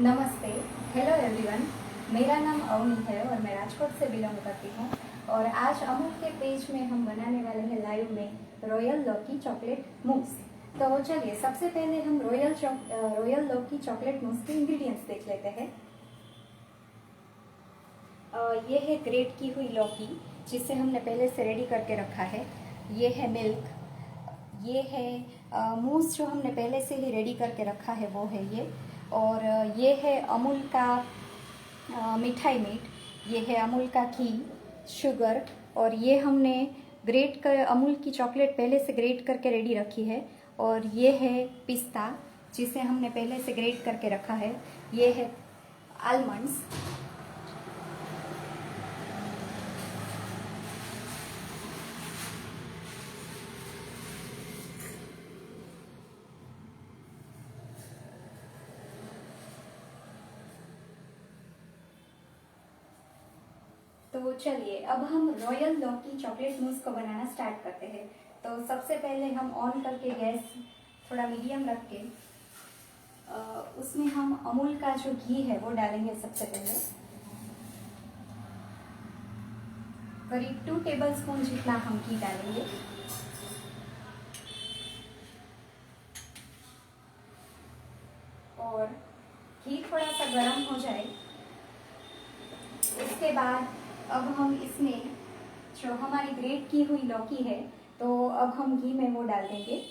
नमस्ते। Hello everyone. मेरा नाम अवनी है और मैं राजकोट से बिलोंग करती हूँ। और आज अमूल के पेज में हम बनाने वाले हैं लाइव में रॉयल लौकी चॉकलेट मूस। तो चलिए सबसे पहले हम रॉयल लौकी चॉकलेट मूस के इंग्रेडिएंट्स देख लेते हैं। ये है ग्रेट की हुई लौकी जिसे हमने पहले से रेडी करके रखा है। ये है मिल्क, ये है मूस जो हमने पहले से ही रेडी करके रखा है वो है ये। और ये है अमूल का मिठाई मीठ, ये है अमूल का घी, शुगर, और ये हमने ग्रेट कर अमूल की चॉकलेट पहले से ग्रेट करके रेडी रखी है। और ये है पिस्ता जिसे हमने पहले से ग्रेट करके रखा है। ये है आलमंड्स, तो चलिए अब हम रॉयल लौकी चॉकलेट मूस को बनाना स्टार्ट करते हैं। तो सबसे पहले हम ऑन करके गैस थोड़ा मीडियम रख के उसमें हम अमूल का जो घी है वो डालेंगे। सबसे पहले करीब 2 टेबलस्पून जितना हम घी डालेंगे। और घी थोड़ा सा गर्म हो जाए उसके बाद अब हम इसमें जो हमारी ग्रेट की हुई लौकी है तो अब हम घी में वो डाल देंगे।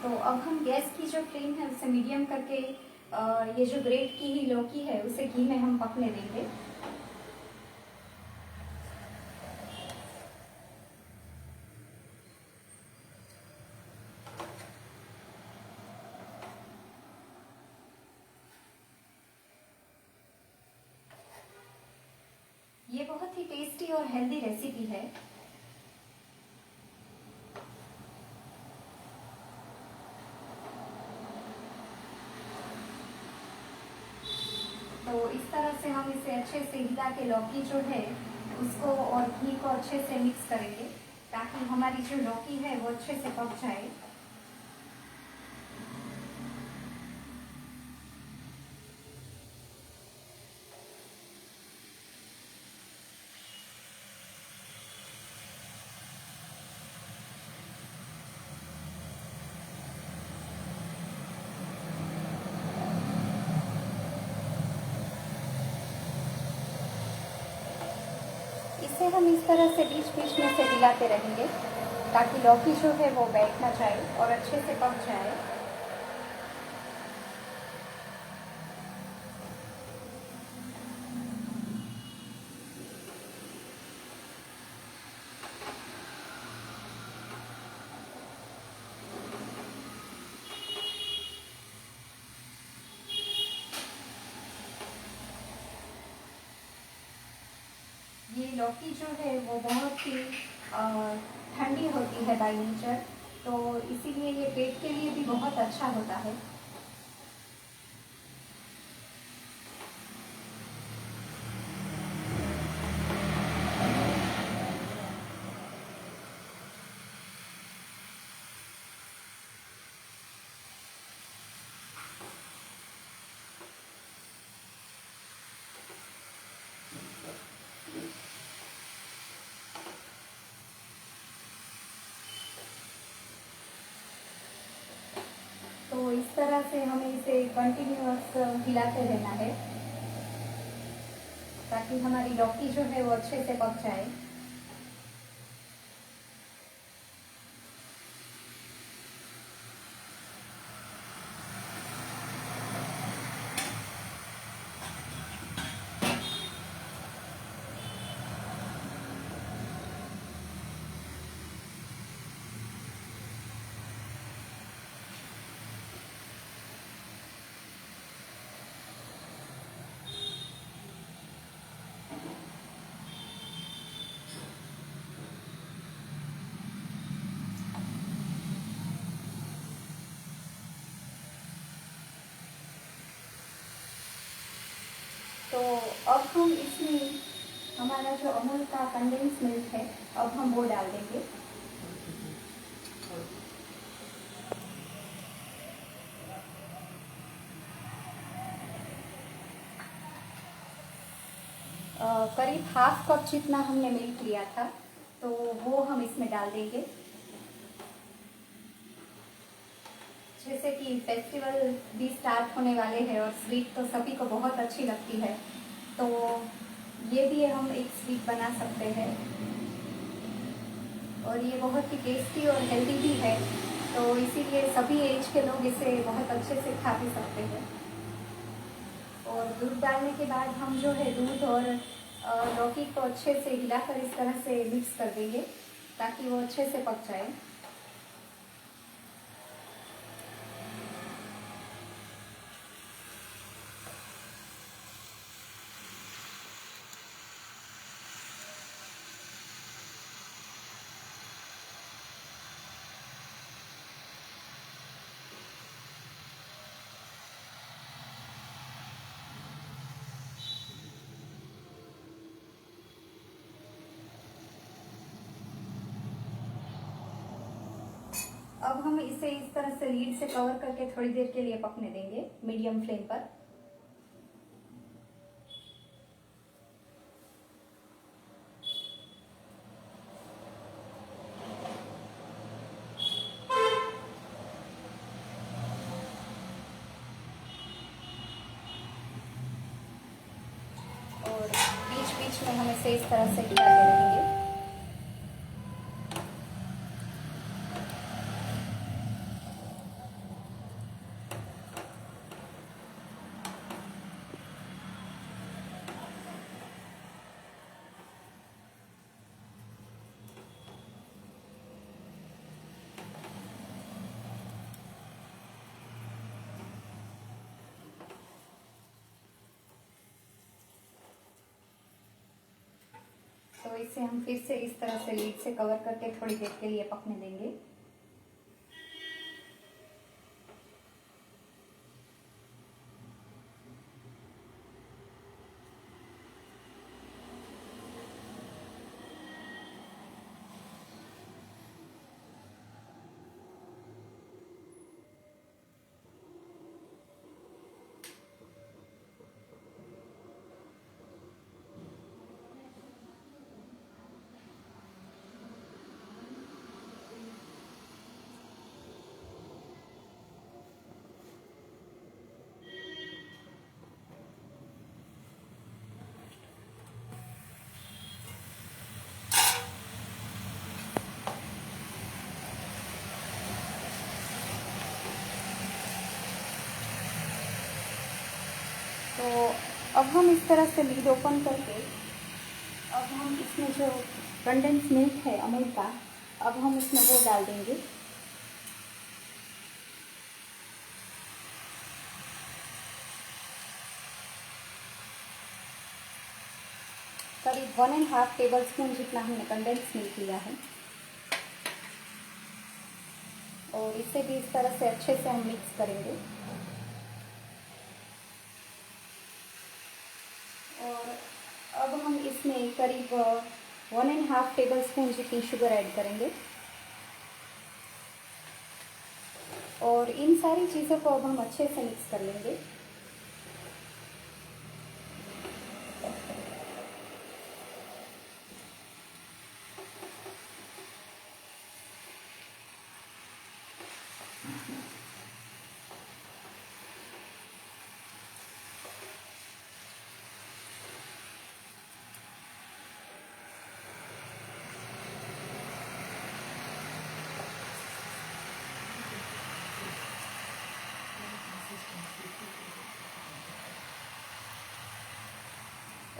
तो अब हम गैस की जो फ्लेम है उसे मीडियम करके ये जो ग्रेट की ही लौकी है उसे घी में हम पकने देंगे। ये बहुत ही टेस्टी और हेल्दी रेसिपी है। तो इस तरह से हम इसे अच्छे से हिला के लौकी जो है उसको और घी को अच्छे से मिक्स करेंगे ताकि हमारी जो लौकी है वो अच्छे से पक जाए। इसे हम इस तरह से बीच बीच में से हिलाते रहेंगे ताकि लौकी जो है वो बैठ ना जाए और अच्छे से पक जाए। ये लौकी जो है वो बहुत ही ठंडी होती है बाय नेचर, तो इसीलिए ये पेट के लिए भी बहुत अच्छा होता है। तो इस तरह से हमें इसे कंटिन्यूअस हिलाते रहना है ताकि हमारी लौकी जो है वो अच्छे से पक जाए। तो अब हम इसमें हमारा जो अमूल का कंडेंस मिल्क है, अब हम वो डाल देंगे। करीब हाफ कप जितना हमने मिल्क लिया था, तो वो हम इसमें डाल देंगे। जैसे कि फेस्टिवल भी स्टार्ट होने वाले हैं और स्वीट तो सभी को बहुत अच्छी लगती है, तो ये भी हम एक स्वीट बना सकते हैं और ये बहुत ही टेस्टी और हेल्दी भी है, तो इसीलिए सभी एज के लोग इसे बहुत अच्छे से खा भी सकते हैं। और दूध डालने के बाद हम जो है दूध और लौकी को अच्छे से हिलाकर इस तरह से मिक्स कर देंगे ताकि वो अच्छे से पक जाए। अब हम इसे इस तरह से लीड से कवर करके थोड़ी देर के लिए पकने देंगे मीडियम फ्लेम पर। और बीच बीच में हम इसे इस तरह से हिलाते रहेंगे। तो इसे हम फिर से इस तरह से लीड से कवर करके थोड़ी देर के लिए पकने देंगे। तो अब हम इस तरह से लीड ओपन करके अब हम इसमें जो कंडेंस मिल्क है अमूल का, अब हम इसमें वो डाल देंगे। करीब 1.5 टेबल स्पून जितना हमने कंडेंस मिल्क लिया है और इसे भी इस तरह से अच्छे से हम मिक्स करेंगे। और अब हम इसमें करीब 1.5 टेबल स्पून जितनी शुगर ऐड करेंगे और इन सारी चीज़ों को अब हम अच्छे से मिक्स कर लेंगे।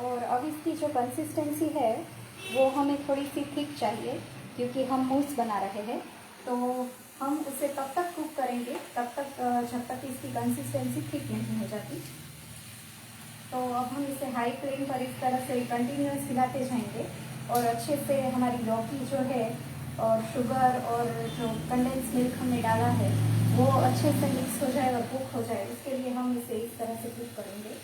और अब इसकी जो कंसिस्टेंसी है वो हमें थोड़ी सी थिक चाहिए क्योंकि हम मूस बना रहे हैं, तो हम उसे तब तक कुक करेंगे तब तक जब तक इसकी कंसिस्टेंसी थिक नहीं हो जाती। तो अब हम इसे हाई फ्लेम पर इस तरह से कंटिन्यूस हिलाते जाएंगे और अच्छे से हमारी लौकी जो है और शुगर और जो कंडेंस मिल्क हमने डाला है वो अच्छे से मिक्स हो जाए और कुक हो जाए, इसके लिए हम इसे इस तरह से कुक करेंगे।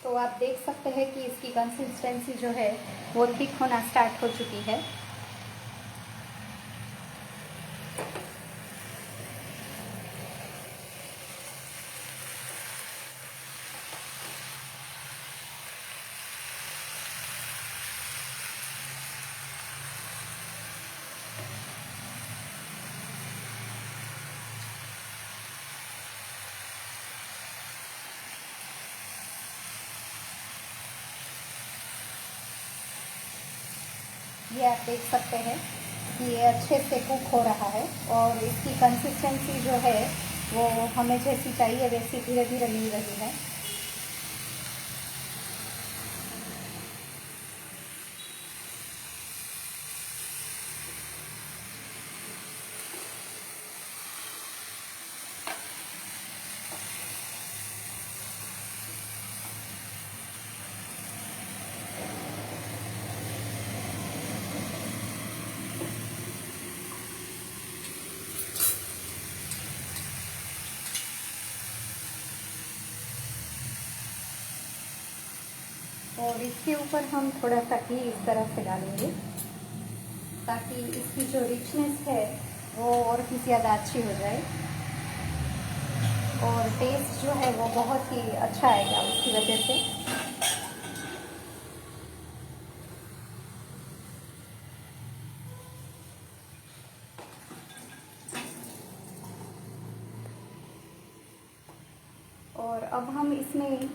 तो आप देख सकते हैं कि इसकी कंसिस्टेंसी जो है वो थिक होना स्टार्ट हो चुकी है। ये आप देख सकते हैं कि ये अच्छे से कुक हो रहा है और इसकी कंसिस्टेंसी जो है वो हमें जैसी चाहिए वैसी धीरे धीरे मिल रही है। और इसके ऊपर हम थोड़ा सा घी इस तरह से डालेंगे ताकि इसकी जो रिचनेस है वो और भी ज़्यादा अच्छी हो जाए और टेस्ट जो है वो बहुत ही अच्छा आएगा उसकी वजह से। और अब हम इसमें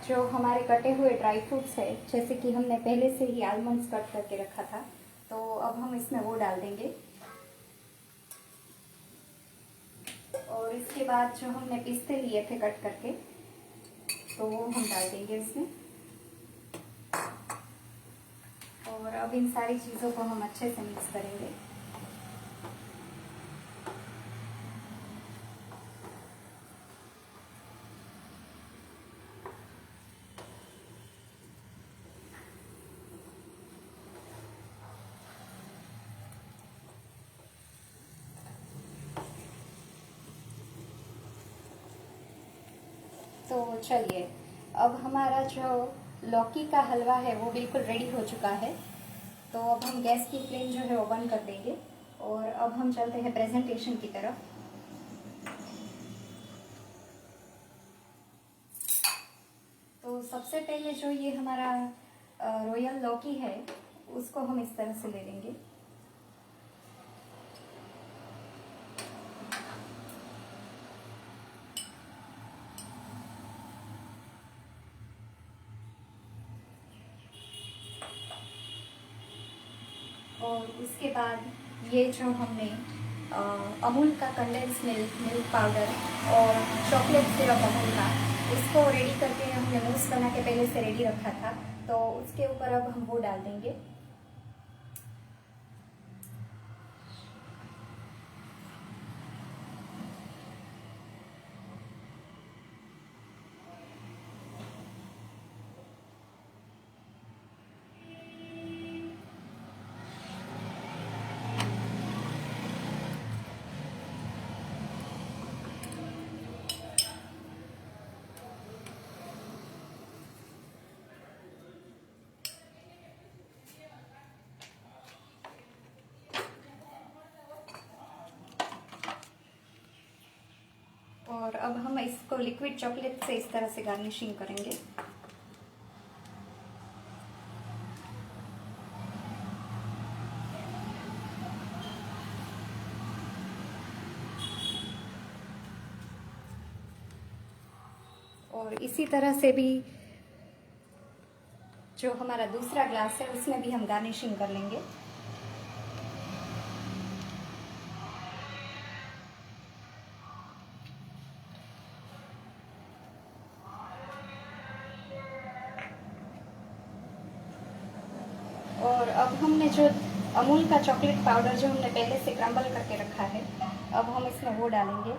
जो हमारे कटे हुए ड्राई फ्रूट्स है, जैसे कि हमने पहले से ही आलमंड्स कट करके रखा था, तो अब हम इसमें वो डाल देंगे। और इसके बाद जो हमने पिस्ते लिए थे कट करके, तो वो हम डाल देंगे इसमें। और अब इन सारी चीज़ों को हम अच्छे से मिक्स करेंगे। तो चलिए, अब हमारा जो लौकी का हलवा है वो बिल्कुल रेडी हो चुका है। तो अब हम गैस की फ्लेम जो है वो बंद कर देंगे और अब हम चलते हैं प्रेजेंटेशन की तरफ। तो सबसे पहले जो ये हमारा रॉयल लौकी है उसको हम इस तरह से ले लेंगे। और उसके बाद ये जो हमने अमूल का कंडेंस मिल्क पाउडर और चॉकलेट सिरप अमूल का, इसको रेडी करके हमने मूस बना के पहले से रेडी रखा था, तो उसके ऊपर अब हम वो डाल देंगे। और अब हम इसको लिक्विड चॉकलेट से इस तरह से गार्निशिंग करेंगे। और इसी तरह से भी जो हमारा दूसरा ग्लास है उसमें भी हम गार्निशिंग कर लेंगे। और अब हमने जो अमूल का चॉकलेट पाउडर जो हमने पहले से क्रम्बल करके रखा है, अब हम इसमें वो डालेंगे।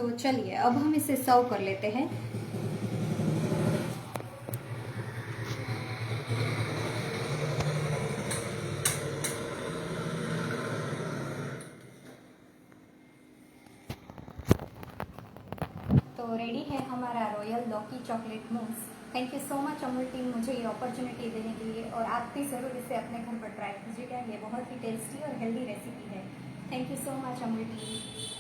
तो चलिए अब हम इसे सर्व कर लेते हैं। तो रेडी है हमारा रॉयल लौकी chocolate mousse. Thank you so much Amul team, मुझे ये अपॉर्चुनिटी देने के लिए, और आप भी ज़रूर इसे अपने घर पर ट्राई कीजिएगा। ये बहुत ही टेस्टी और हेल्दी रेसिपी है। Thank you so much Amul team.